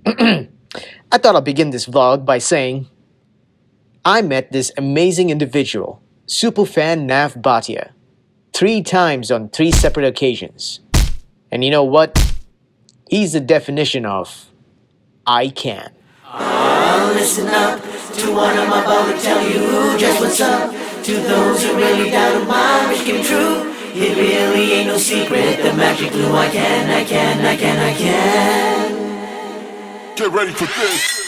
I thought I'll begin this vlog by saying I met this amazing individual, Superfan Nav Bhatia, 3 times on 3 separate occasions. And you know what? He's the definition of I can. Listen up to what I'm about to tell you. Just what's up to those who really doubted my wish came true. It really ain't no secret, the magic glue. I can. Get ready for this.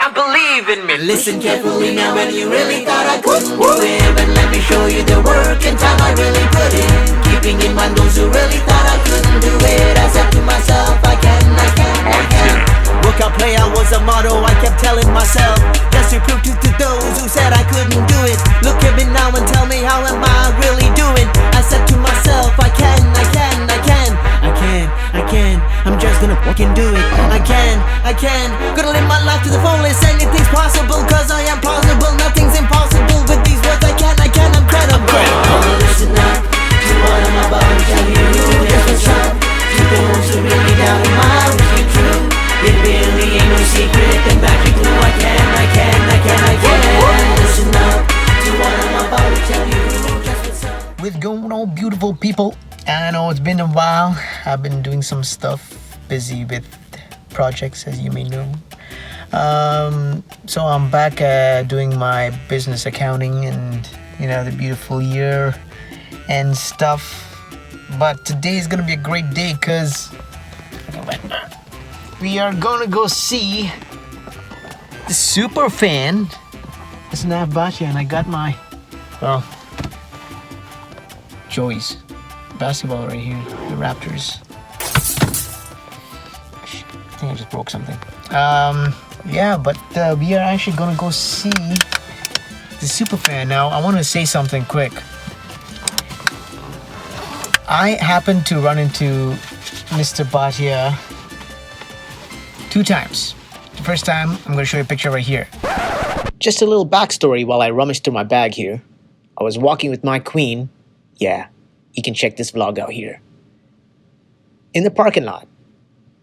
I believe in me. Listen carefully now, and you really thought I couldn't do it, but let me show you the work and time I really put in. Keeping in mind those who really thought I couldn't do it, I said to myself, I can. Work out, play out was a motto I kept telling myself, just to prove to those who said I couldn't do it. Look at me now and tell me how am I really doing. I said to myself, I can. I'm just gonna fucking do it. I can. Gonna live my life to the fullest. Anything's possible, cause I am plausible. Nothing's impossible with these words. I can. I'm credible. Listen up to what I'm about to tell you. Just what's up to those who really doubt my wish came true. It really ain't no secret, the magic glue. I can. Listen up to what I'm about to tell you. Just what's up. What's going on, beautiful people? I know it's been a while. I've been doing some stuff, busy with projects, as you may know. So I'm back doing my business accounting and, the beautiful year and stuff. But today is going to be a great day because we are going to go see the Superfan Nav Bhatia, and I got my, Joey's basketball right here, the Raptors. I think I just broke something. But we are actually gonna go see the Superfan. Now, I want to say something quick. I happened to run into Mr. Bhatia 2 times. The first time, I'm gonna show you a picture right here. Just a little backstory while I rummage through my bag here. I was walking with my queen. Yeah, you can check this vlog out here. In the parking lot.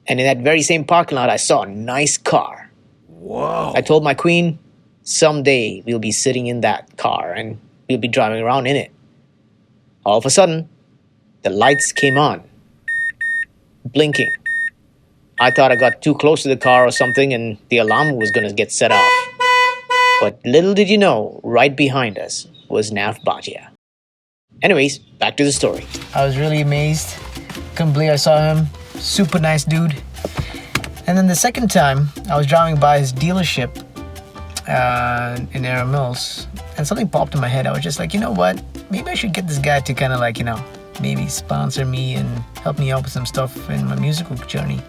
And in that very same parking lot, I saw a nice car. Wow. I told my queen, someday we'll be sitting in that car and we'll be driving around in it. All of a sudden, the lights came on, blinking. I thought I got too close to the car or something and the alarm was going to get set off. But little did you know, right behind us was Nav Bhatia. Anyways, back to the story. I was really amazed. Couldn't believe I saw him. Super nice dude. And then the second time, I was driving by his dealership in Air Mills, and something popped in my head. I was just like, you know what? Maybe I should get this guy to kind of maybe sponsor me and help me out with some stuff in my musical journey.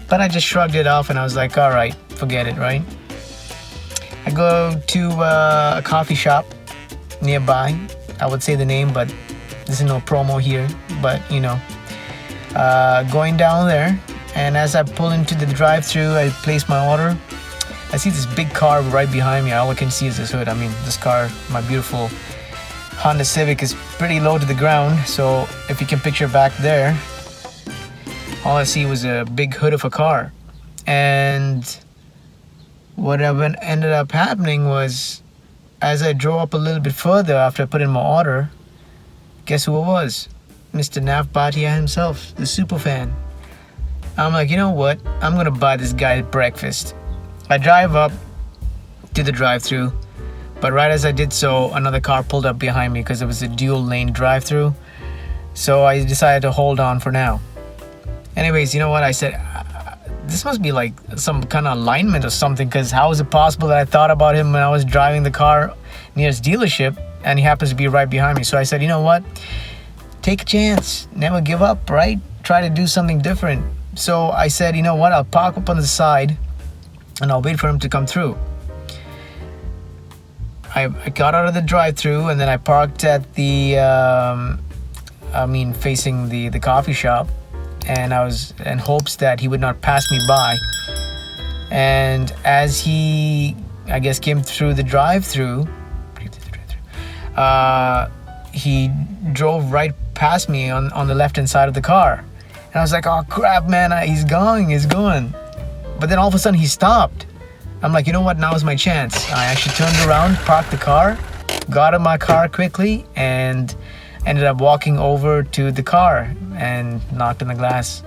But I just shrugged it off and I was like, all right, forget it, right? I go to a coffee shop nearby. I would say the name, but there's no promo here. But, going down there, and as I pull into the drive-thru, I place my order. I see this big car right behind me. All I can see is this hood. I mean, this car, my beautiful Honda Civic, is pretty low to the ground. So if you can picture back there, all I see was a big hood of a car. And what ended up happening was, as I drove up a little bit further after I put in my order, guess who it was? Mr. Nav Bhatia himself, the Superfan. I'm like, you know what? I'm gonna buy this guy breakfast. I drive up to the drive-thru, but right as I did so, another car pulled up behind me because it was a dual-lane drive-thru. So I decided to hold on for now. Anyways, you know what? I said, this must be like some kind of alignment or something, because how is it possible that I thought about him when I was driving the car near his dealership and he happens to be right behind me? So I said, you know what? Take a chance. Never give up, right? Try to do something different. So I said, you know what? I'll park up on the side and I'll wait for him to come through. I got out of the drive-thru and then I parked at the, facing the coffee shop. And I was in hopes that he would not pass me by. And as he, I guess, came through the drive-thru, he drove right past me on the left-hand side of the car. And I was like, oh crap, man, he's going. But then all of a sudden he stopped. I'm like, you know what, now is my chance. I actually turned around, parked the car, got in my car quickly, and ended up walking over to the car and knocked on the glass.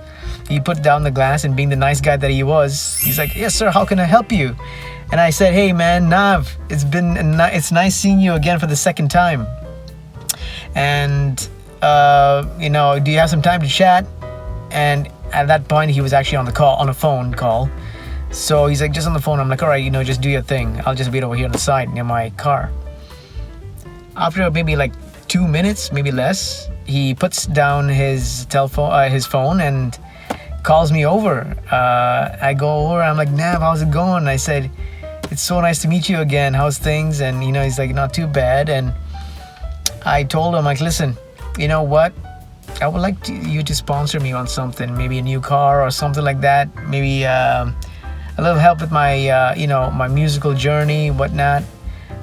He put down the glass, and being the nice guy that he was, he's like, yes sir, how can I help you? And I said, hey man, Nav, it's nice seeing you again for the second time. And do you have some time to chat? And at that point he was actually on a phone call. So he's like, just on the phone. I'm like, all right, just do your thing. I'll just wait over here on the side near my car. After maybe like 2 minutes, maybe less, he puts down his phone and calls me over. I go over, I'm like, Nav, how's it going? I said, it's so nice to meet you again. How's things? And he's like, not too bad. And I told him, like, listen, you know what? I would like you to sponsor me on something, maybe a new car or something like that. Maybe a little help with my, my musical journey, whatnot.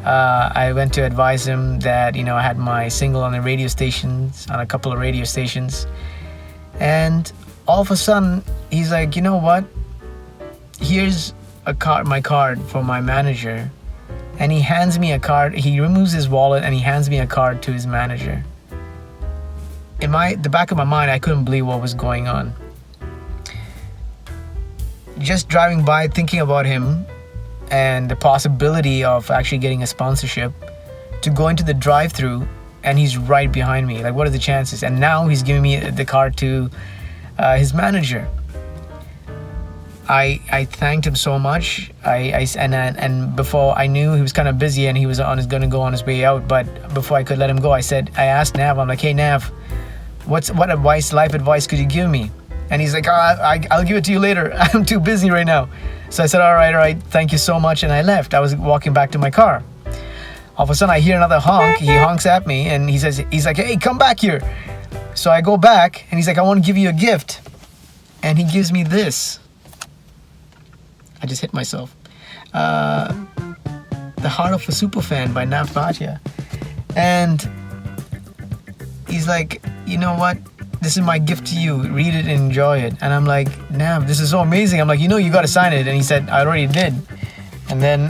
I went to advise him that, I had my single on a couple of radio stations. And all of a sudden, he's like, you know what? Here's my card for my manager. And he hands me a card. He removes his wallet and he hands me a card to his manager. In the back of my mind, I couldn't believe what was going on. Just driving by, thinking about him and the possibility of actually getting a sponsorship, to go into the drive-thru and he's right behind me. Like, what are the chances? And now he's giving me the card to his manager. I thanked him so much. And before I knew, he was kind of busy and he was going to go on his way out. But before I could let him go, I asked Nav, I'm like, hey Nav, what life advice could you give me? And he's like, I'll give it to you later. I'm too busy right now. So I said, all right, thank you so much. And I left. I was walking back to my car. All of a sudden I hear another honk. He honks at me and he's like, hey, come back here. So I go back and he's like, I want to give you a gift. And he gives me this. I just hit myself. The Heart of a Superfan by Nav Bhatia. And he's like, you know what? This is my gift to you. Read it and enjoy it. And I'm like, Nav, this is so amazing. I'm like, you got to sign it. And he said, I already did. And then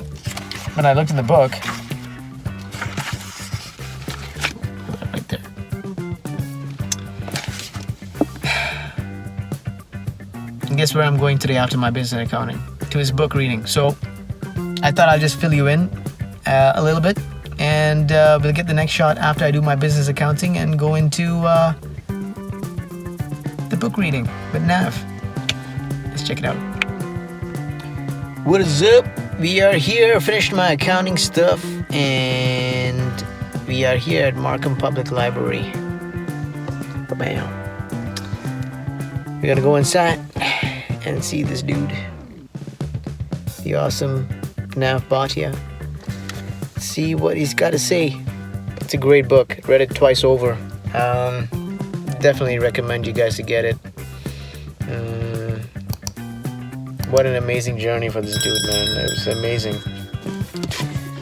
when I looked in the book, right there. And guess where I'm going today after my business accounting? To his book reading. So I thought I'll just fill you in a little bit. And we'll get the next shot after I do my business accounting and go into the book reading with Nav. Let's check it out. What is up? We are here. Finished my accounting stuff, and we are here at Markham Public Library. Bam. We're gonna go inside and see this dude, the awesome Nav Bhatia. See what he's got to say. It's a great book. Read it twice over. Definitely recommend you guys to get it. What an amazing journey for this dude, man. It was amazing.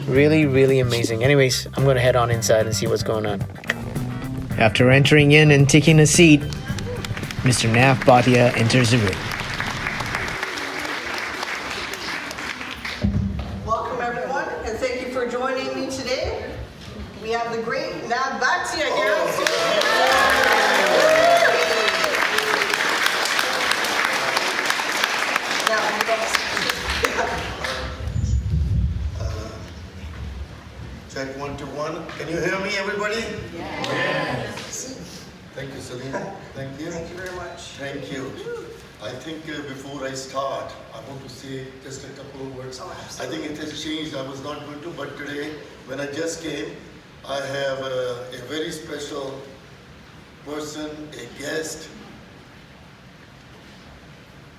Really, really amazing. Anyways, I'm going to head on inside and see what's going on. After entering in and taking a seat, Mr. Nav Bhatia enters the room. Welcome everyone, and thank you for joining me today. We have the great Nav Bhatia here. Check 1 2 1. Can you hear me, everybody? Yes. Thank you, Celine. Thank you. Thank you very much. Thank you. I think before I start, I want to say just a couple of words. Oh, I think it has changed. I was not going to, but today, when I just came, I have a very special person, a guest,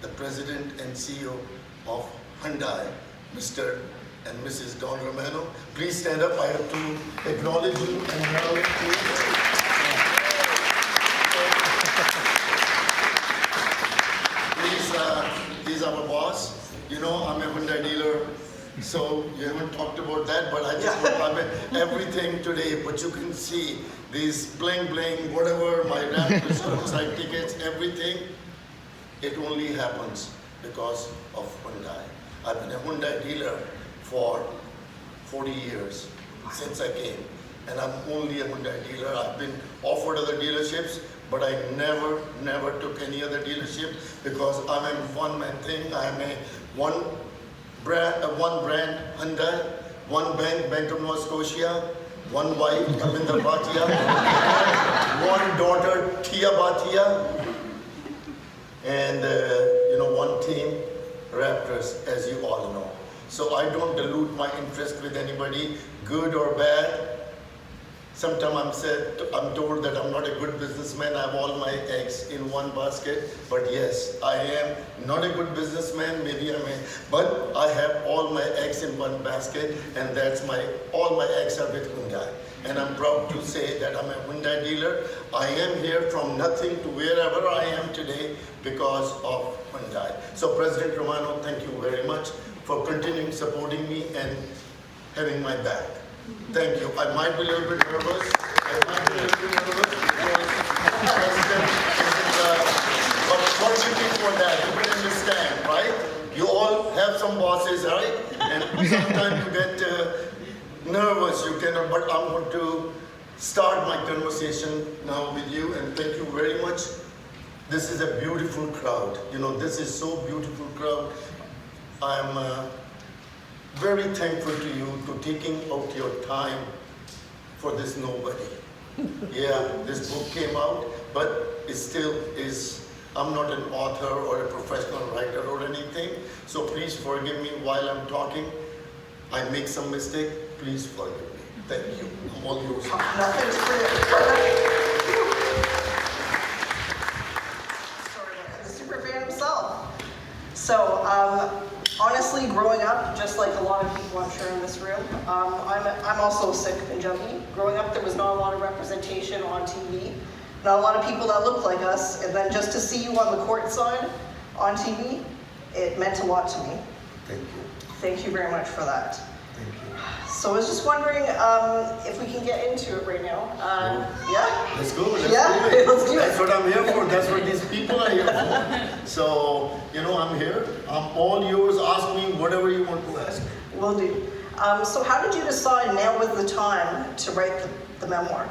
the President and CEO of Hyundai, Mr. and Mrs. Don Romano. Please stand up. I have to acknowledge you and acknowledge you. He's our boss. I'm a Hyundai dealer, so you haven't talked about that, but I just want everything today. But you can see these bling bling, whatever, my Raptors outside tickets, everything. it only happens because of Hyundai. I've been a Hyundai dealer for 40 years since I came, and I'm only a Hyundai dealer. I've been offered other dealerships, but I never took any other dealership because I'm a one-man thing. I'm a one brand Hyundai, one bank of Nova Scotia, one wife, Nav Bhatia, one daughter, Tia Bhatia, and one team, Raptors, as you all know. So I don't dilute my interest with anybody, good or bad. Sometimes I'm told that I'm not a good businessman. I have all my eggs in one basket. But yes, I am not a good businessman. Maybe but I have all my eggs in one basket, and all my eggs are with Hyundai. And I'm proud to say that I'm a Hyundai dealer. I am here from nothing to wherever I am today because of Hyundai. So President Romano, thank you very much for continuing supporting me and having my back. Thank you. I might be a little bit nervous. Because President but fortunately for that, you can understand, right? You all have some bosses, right? And sometimes you get nervous, you cannot, but I'm going to start my conversation now with you, and thank you very much. This is a beautiful crowd. This is so beautiful crowd. I'm very thankful to you to taking out your time for this nobody. Yeah, this book came out, but it still is, I'm not an author or a professional writer or anything, so please forgive me while I'm talking. I make some mistake, please forgive me. Thank you. I'm all yours. Nothing's for you. Sorry, the Superfan himself. So, honestly, growing up, just like a lot of people I'm sure in this room, I'm also sick and junkie. Growing up, there was not a lot of representation on TV. Not a lot of people that looked like us. And then just to see you on the court side on TV, it meant a lot to me. Thank you. Thank you very much for that. Thank you. So I was just wondering if we can get into it right now. Yeah? Let's go. Let's do it. That's what I'm here for. That's what these people are here for. So, I'm here. I'm all yours. Ask me whatever you want to ask. Will do. So how did you decide now was the time to write the memoir?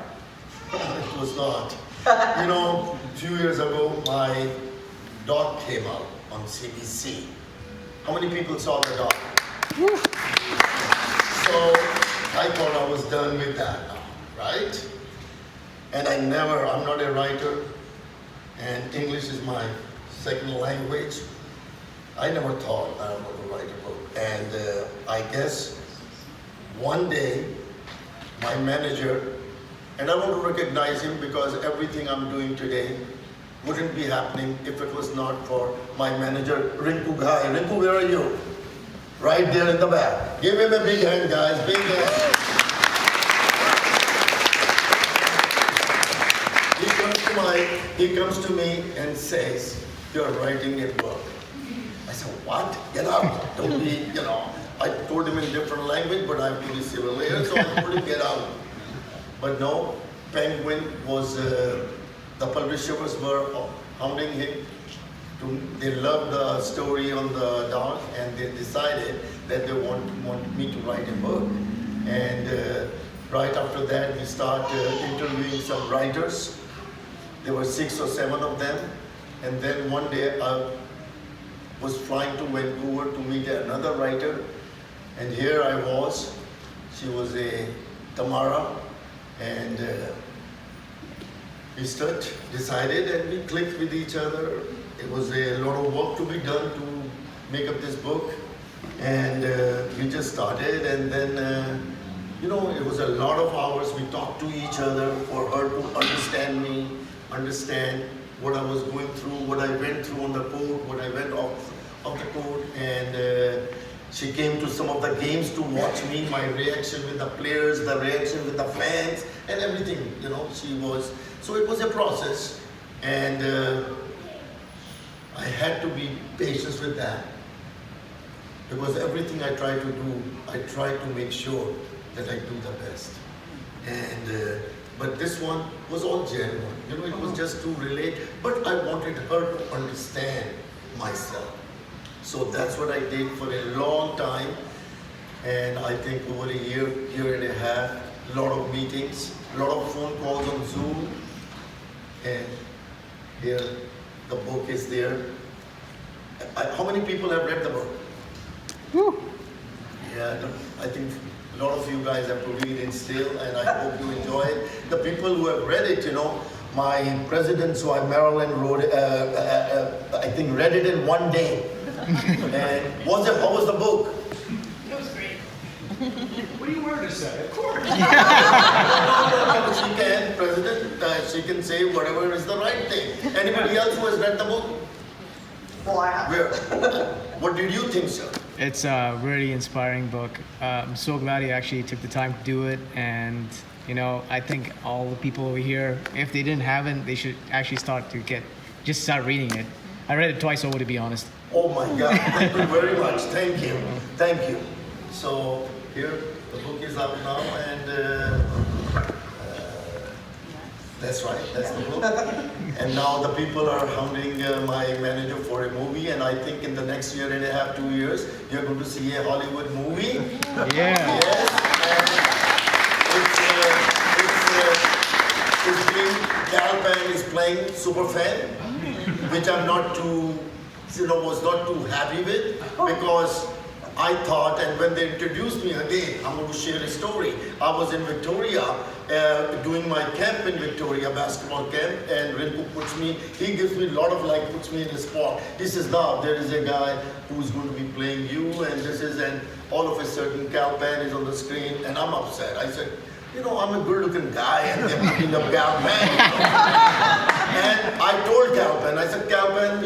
It was not. A few years ago, my doc came out on CBC. How many people saw the doc? So I thought I was done with that now, right? And I'm not a writer, and English is my second language. I never thought I was going to write a book. And I guess one day, my manager, and I want to recognize him because everything I'm doing today wouldn't be happening if it was not for my manager, Rinku. Hi, Rinku, where are you? Right there in the back. Give him a big hand, guys. Big hand. He comes to me and says, "You're writing a book." I said, "What? Get out. Don't be, I told him in different language, but I have to be civil here, so I told him, get out. But no, Penguin was, the publishers were hounding him. They loved the story on the doc, and they decided that they want me to write a book. And right after that, we started interviewing some writers. There were 6 or 7 of them. And then one day I was flying to Vancouver to meet another writer. And here I was. She was a Tamara. And we decided, and we clicked with each other. It was a lot of work to be done to make up this book. And we just started, and then, it was a lot of hours. We talked to each other for her to understand me, understand what I was going through, what I went through on the court, what I went off the court. And she came to some of the games to watch me, my reaction with the players, the reaction with the fans, and everything, she was. So it was a process. And I had to be patient with that, because everything I try to do, I try to make sure that I do the best. And But this one was all genuine. You know, it was just to relate. But I wanted her to understand myself. So that's what I did for a long time. And I think over a year and a half, a lot of meetings, a lot of phone calls on Zoom. And here, the book is there. How many people have read the book? Woo. Yeah, I think a lot of you guys have to read it still, and I hope you enjoy it. The people who have read it, you know, my president, so Marilyn wrote, I think read it in one day. And how was the book? It was great. What do you want her to say? Of course. She can, president, she can say whatever is the right thing. Anybody else who has read the book? Well, I have. Where? What did you think, sir? It's a really inspiring book. I'm so glad he actually took the time to do it. And, you know, I think all the people over here, if they didn't have it, they should actually start reading it. I read it twice over, to be honest. Oh my God, thank you very much. Thank you. Thank you. So here, the book is out now, and that's right, that's the book. And now the people are hounding my manager for a movie, and I think in the next year and a half, 2 years, you're going to see a Hollywood movie. Yeah. Yes, and it's being, Calpan is playing Superfan, which I'm not too, was not too happy with, because I thought, and when they introduced me again, I'm going to share a story. I was in Victoria, doing my camp in Victoria, basketball camp, and Rinku he gives me a lot of puts me in a spot. He says, "Nav, there is a guy who's going to be playing you, and this is," and all of a sudden, Calpan is on the screen, and I'm upset. I said, I'm a good-looking guy, and they're putting up Calpan. And I told Calpan, I said, Calpan,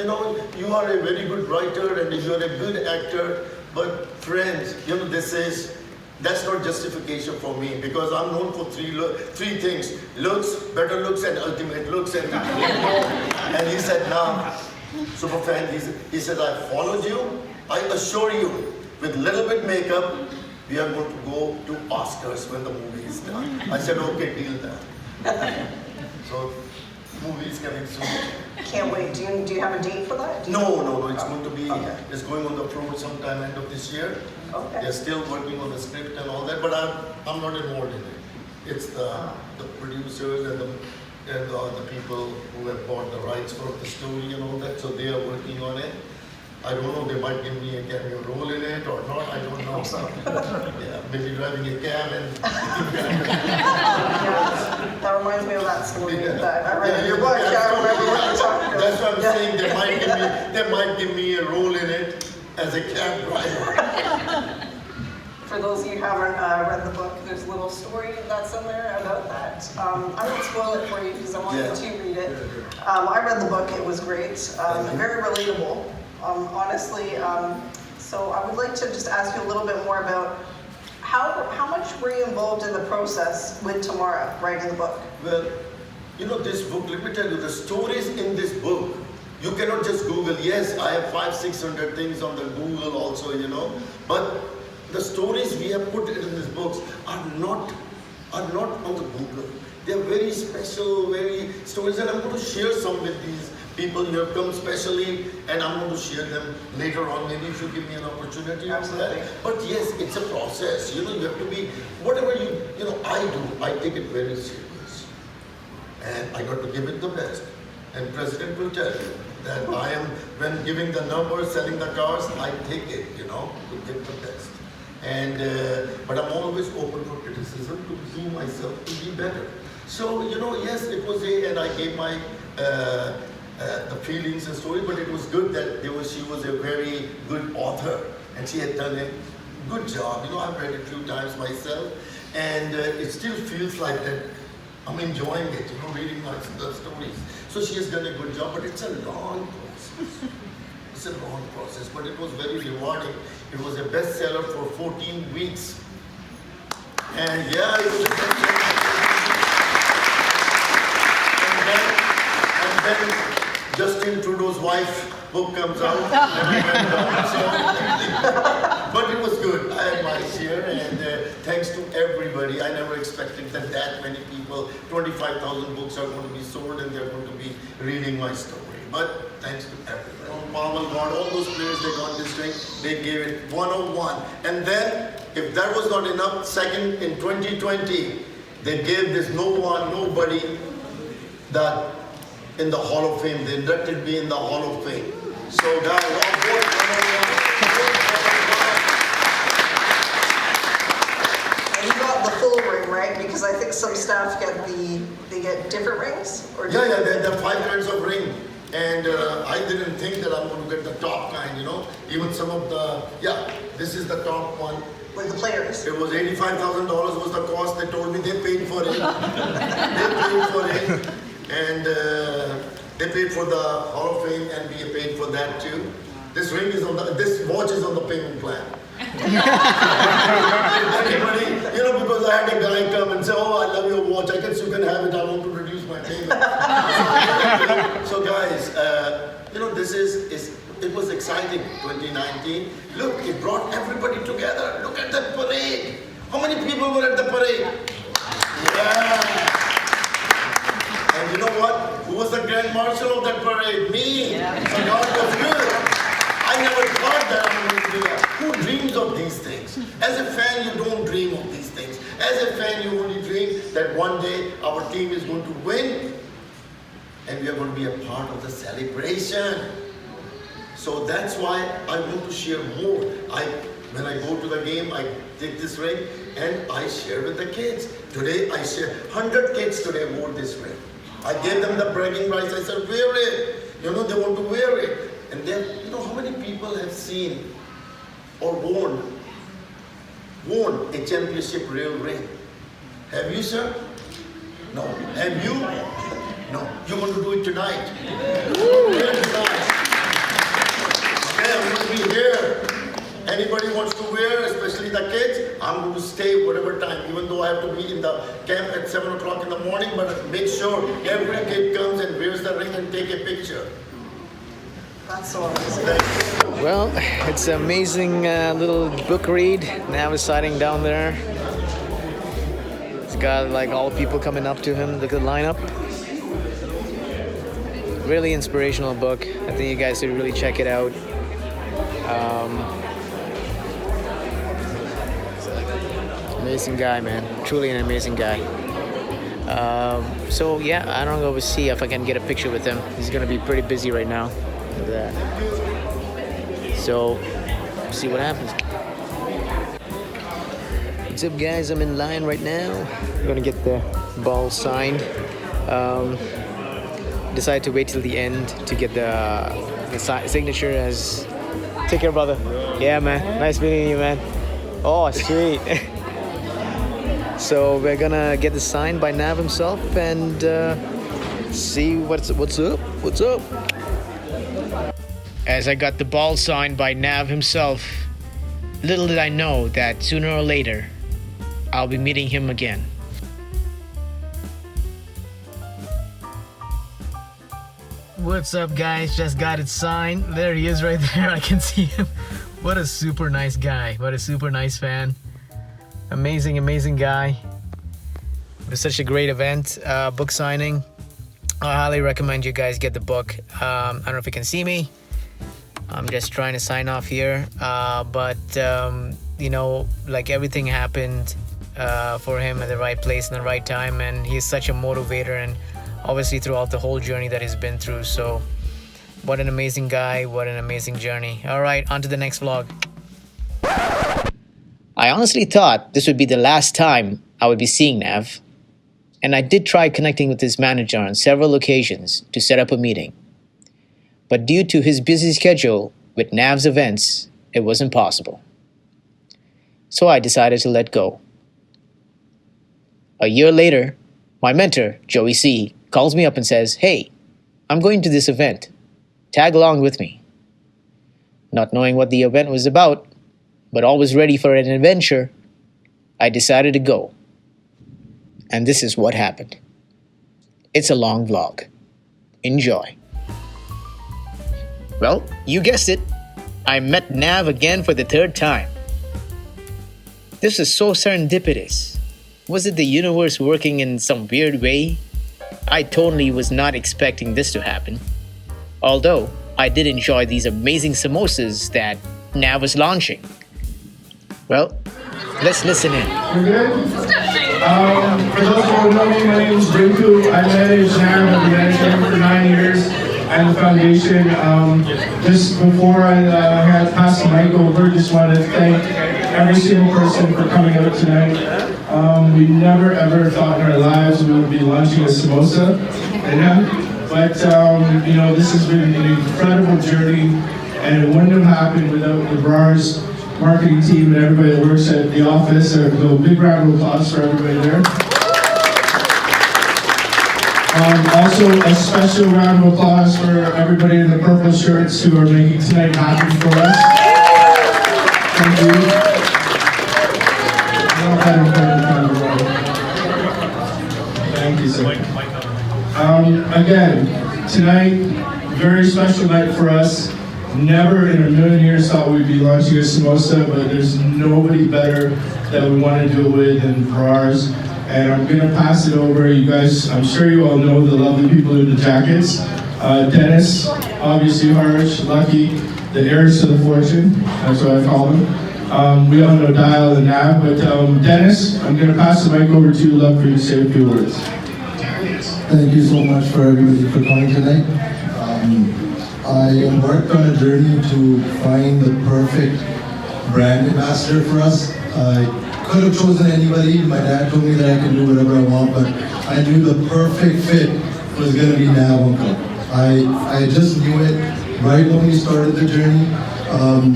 you are a very good writer, and you are a good actor, but friends, that's not justification for me, because I'm known for three things: looks, better looks, and ultimate looks. And he said, "Now, Superfan," he said, "I followed you. I assure you, with little bit makeup, we are going to go to Oscars when the movie is done." I said, "Okay, deal done." So, movie is coming soon. Can't wait. Do you have a date for that? No. It's going to be, Okay. it's going on the road sometime end of this year. Okay. They're still working on the script and all that, but I'm not involved in it. It's the producers and the people who have bought the rights for the story and all that, so they are working on it. I don't know, they might give me a cameo role in it or not, I don't know. Yeah, maybe driving a cab and... That reminds me of that story Yeah. that I read in your Yeah, book. that's I remember what you're talking about. That's what I'm saying, they might give me a role in it as a cab driver. For those of you who haven't read the book, there's a little story that's in there about that. I won't spoil it for you because I want you to read it. I read the book, it was great, very relatable, honestly. So I would like to just ask you a little bit more about how much were you involved in the process with Tamara writing the book? Well, this book, let me tell you, the stories in this book, you cannot just Google. Yes, I have 500-600 things on the Google also, but the stories we have put in these books are not on the Google. They are very special, very stories, and I'm going to share some with these people who have come specially, and I'm going to share them later on, maybe if you give me an opportunity. Absolutely. But yes, it's a process. You have to be, whatever I do, I take it very serious. And I got to give it the best. And President will tell you that I am, when giving the numbers, selling the cars, I take it, to give the best. And, but I'm always open for criticism to do myself to be better. So, yes, it was and I gave my, the feelings and story, but it was good that she was a very good author, and she had done a good job. I've read it a few times myself, and it still feels like that I'm enjoying it, reading the stories. So she has done a good job, but it's a long process. It's a long process, but it was very rewarding. It was a bestseller for 14 weeks. And yeah, it was a bestseller. And then Justin Trudeau's wife book comes out. And I went down, but it was good. I had my share, and thanks to everybody. I never expected that many people people, 25,000 books are going to be sold and they're going to be reading my story. But thanks to everyone, Marvel got all those players, they got this ring, they gave it 101. And then, if that was not enough, second in 2020, they gave this nobody that in the Hall of Fame. They inducted me in the Hall of Fame. So guys, And you got the full ring, right? Because I think some staff get they get different rings? Or yeah, there are 5 kinds of ring. And I didn't think that I'm going to get the top kind, you know. Even some of this is the top one. With the players? It was $85,000 was the cost. They told me they paid for it. They paid for it. And they paid for the Hall of Fame and we paid for that too. This ring is on this watch is on the payment plan. Anybody, you know, because I had a guy come and say, oh, I love your watch. I guess you can have it. I want to reduce my payment. So guys, you know, it was exciting, 2019. Look, it brought everybody together. Look at that parade. How many people were at the parade? Yeah. And you know what? Who was the Grand Marshal of that parade? Me. So God was good. I never thought that I was going to do that. Who dreams of these things? As a fan, you don't dream of these things. As a fan, you only dream that one day our team is going to win and we are going to be a part of the celebration. So that's why I want to share more. When I go to the game, I take this ring and I share with the kids. Today I share, 100 kids today wore this ring. I gave them the bragging rights. I said, wear it. You know, they want to wear it. And then, you know, how many people have seen or worn a championship real ring? Have you, sir? No. Have you? No. You're going to do it tonight. Okay, I'm going to be here. Anybody wants to wear, especially the kids, I'm going to stay whatever time, even though I have to be in the camp at 7 o'clock in the morning, but make sure every kid comes and wears the ring and take a picture. That's so amazing. Well, it's an amazing little book read. Nav is sitting down there. It's got like all the people coming up to him. Look at the lineup. Really inspirational book. I think you guys should really check it out. Amazing guy, man. Truly an amazing guy. So yeah, I don't know. We'll see if I can get a picture with him. He's gonna be pretty busy right now. Look at that. So, see what happens. What's up, guys? I'm in line right now. I'm gonna get the ball signed. Decided to wait till the end to get the signature. As take care, brother. Yeah, man. Nice meeting you, man. Oh, sweet. So we're gonna get this signed by Nav himself and see what's up. What's up? As I got the ball signed by Nav himself, little did I know that sooner or later, I'll be meeting him again. What's up, guys? Just got it signed. There he is right there. I can see him. What a super nice guy. What a super nice fan. Amazing, amazing guy. It was such a great event, book signing. I highly recommend you guys get the book. I don't know if you can see me. I'm just trying to sign off here. But you know, like everything happened for him at the right place and the right time. And he's such a motivator, and obviously throughout the whole journey that he's been through. So what an amazing guy. What an amazing journey. All right, on to the next vlog. I honestly thought this would be the last time I would be seeing Nav, and I did try connecting with his manager on several occasions to set up a meeting. But due to his busy schedule with Nav's events, it was impossible. So I decided to let go. A year later, my mentor, Joey C., calls me up and says, "Hey, I'm going to this event. Tag along with me." Not knowing what the event was about, but always ready for an adventure, I decided to go. And this is what happened. It's a long vlog. Enjoy. Well, you guessed it. I met Nav again for the third time. This is so serendipitous. Was it the universe working in some weird way? I totally was not expecting this to happen. Although, I did enjoy these amazing samosas that Nav was launching. Well, let's listen in. We're good? For those who don't know me, my name is Rinku. I manage Nav. I've been managing him for 9 years and the foundation. Just before I had passed the mic over, just wanted to thank every single person for coming out tonight. We never ever thought in our lives we would be launching a samosa, but this has been an incredible journey, and it wouldn't have happened without the Brars marketing team and everybody that works at the office. So a big round of applause for everybody there. Also, a special round of applause for everybody in the purple shirts who are making tonight happen for us. Thank you. Not that important, thank you, sir. Again, tonight, very special night for us. Never in a million years thought we'd be launching a samosa, but there's nobody better that we want to do it with than Brars. And I'm gonna pass it over. You guys, I'm sure you all know the lovely people in the jackets. Dennis, obviously Harsh, Lucky, the heirs to the fortune. That's what I call them. We all know Dial and Nav, but Dennis, I'm gonna pass the mic over to you. Love for you to say a few words. Thank you so much for everybody for coming tonight. I embarked on a journey to find the perfect brand ambassador for us. I could have chosen anybody. My dad told me that I can do whatever I want, but I knew the perfect fit was going to be Nav Uncle. I just knew it right when we started the journey.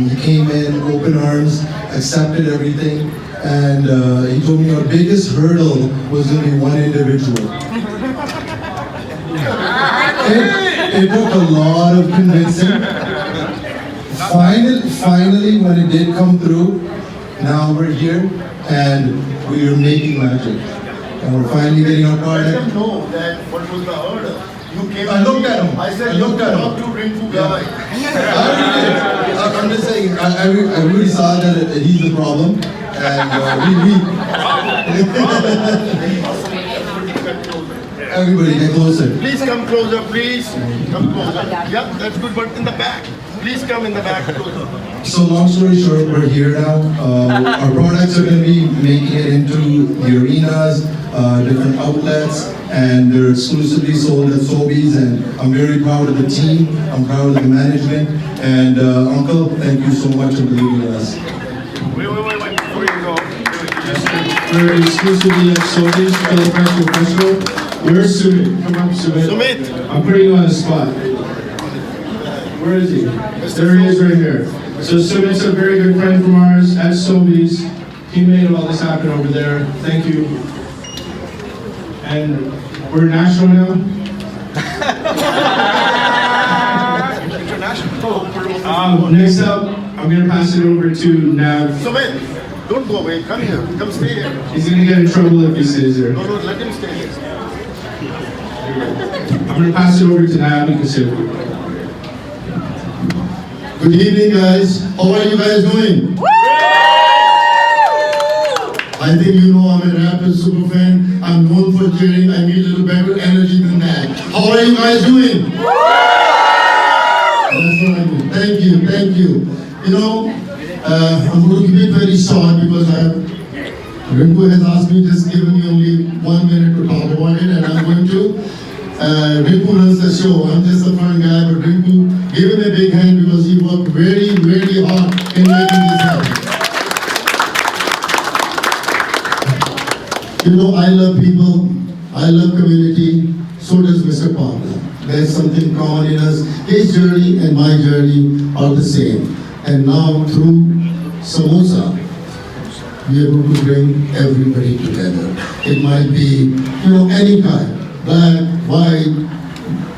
He came in, open arms, accepted everything, and he told me our biggest hurdle was going to be one individual. It took a lot of convincing. Finally, when it did come through, now we're here and we are making magic. And we're finally getting our product. I didn't know that what was the order. You came. I looked at him. I said, looked at him. Talk to Rinku guy. I'm just saying, I really saw that he's the problem. And everybody get closer. Please come closer, please. Come closer. Yeah, that's good, but in the back. Please come in the back closer. So long story short, we're here now. Our products are going to be making it into the arenas, different outlets, and they're exclusively sold at Sobeys. And I'm very proud of the team. I'm proud of the management. And Uncle, thank you so much for believing in us. Wait. Before you go. We're exclusively at Sobeys for the Festival. Where's Sumit? Come up, Sumit. Sumit. I'm putting you on the spot. Where is he? There he is right here. So Sumit's a very good friend from ours at Sobeys. He made all this happen over there. Thank you. And we're national now. Next up, I'm going to pass it over to Nav. Sumit, don't go away. Come here. Come stay here. He's going to get in trouble if he stays here. No, let him stay here. I'm going to pass it over to Nav. You can sit. Good evening, guys. How are you guys doing? Woo! I think you know I'm a Raptors superfan. I'm known for cheering. I need a little better energy than that. How are you guys doing? Woo! That's what I mean. Thank you. You know, I'm going to keep it very short because Rinku has asked me, just given me only 1 minute to talk about it, and I'm going to. Rinku runs the show. I'm just a fun guy, but Rinku, give him a big hand because he worked very, very hard in making this happen. You know, I love people, I love community, so does Mr. Parker. There's something common in us. His journey and my journey are the same. And now through Samosa, we are going to bring everybody together. It might be, any kind. Black, white,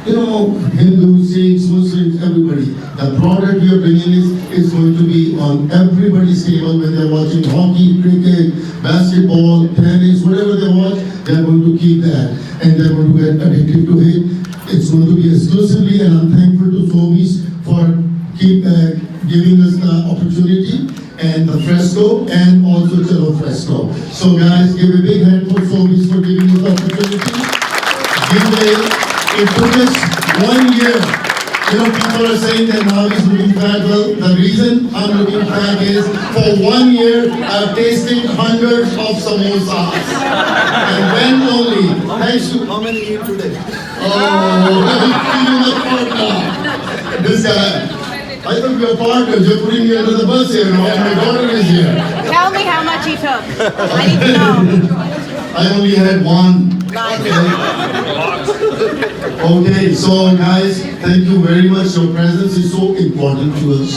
Hindu, Sikhs, Muslims, everybody. The product we are bringing is going to be on everybody's table when they're watching hockey, cricket, basketball, tennis, whatever they watch, they're going to keep that. And they're going to get addicted to it. It's going to be exclusively, and I'm thankful to Sobeys for giving us the opportunity. and the fresco, and also Chalo Fresco. So guys, give a big hand for Sobeys for giving us the opportunity. It took us 1 year. You know, people are saying that now he's looking fat. Well, the reason I'm looking fat is for 1 year I've tasted hundreds of samosas. And when only, thanks to, how many eat today? Oh, even the partner. This guy. I thought we were partners. You're putting me under the bus here now, and my daughter is here. Tell me how much you took. I need to know. I only had one. Okay, so guys, thank you very much. Your presence is so important to us.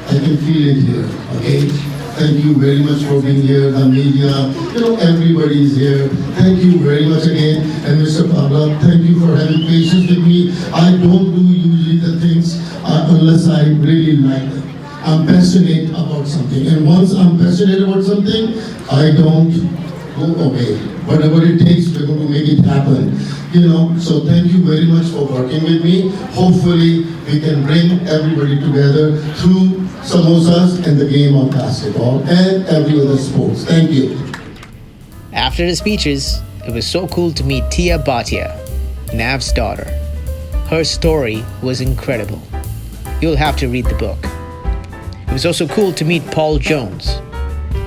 I can feel it here, okay? Thank you very much for being here, the media, you know, everybody is here. Thank you very much again. And Mr. Pabla, thank you for having patience with me. I don't do usually the things unless I really like them. I'm passionate about something. And once I'm passionate about something, I don't go away. Whatever it takes, we're going to make it happen. You know, so thank you very much for working with me. Hopefully, we can bring everybody together through samosas and the game of basketball and every other sports. Thank you. After the speeches, it was so cool to meet Tia Bhatia, Nav's daughter. Her story was incredible. You'll have to read the book. It was also cool to meet Paul Jones,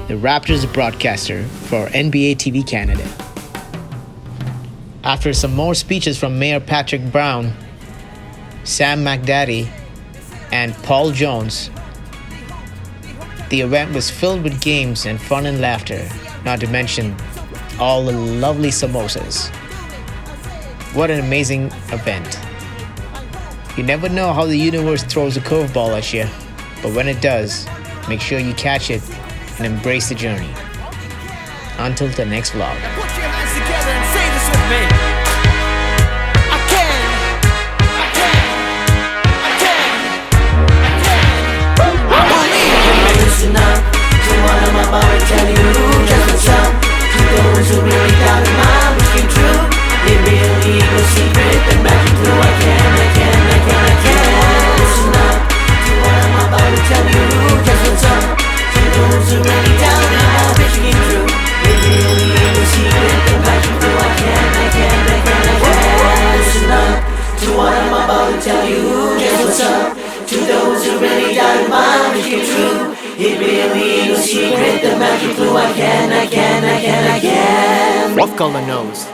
the Raptors broadcaster for NBA TV Canada. After some more speeches from Mayor Patrick Brown, Sam McDaddy, and Paul Jones, the event was filled with games and fun and laughter, not to mention all the lovely samosas. What an amazing event. You never know how the universe throws a curveball at you, but when it does, make sure you catch it and embrace the journey. Until the next vlog. Put your hands together and say this with me. I can. Listen up to what I'm about to tell you. Just what's up to those who really doubted my wish came true. It really ain't no secret that magic through I can. Listen up to what I'm about to tell you. Just what's up to those who really doubted my wish came true. It really ain't no secret that magic through I can. Listen up to what I'm about to tell you. Just what's up to those who really doubted my wish came true. It really ain't no secret that magic through I can. What color knows?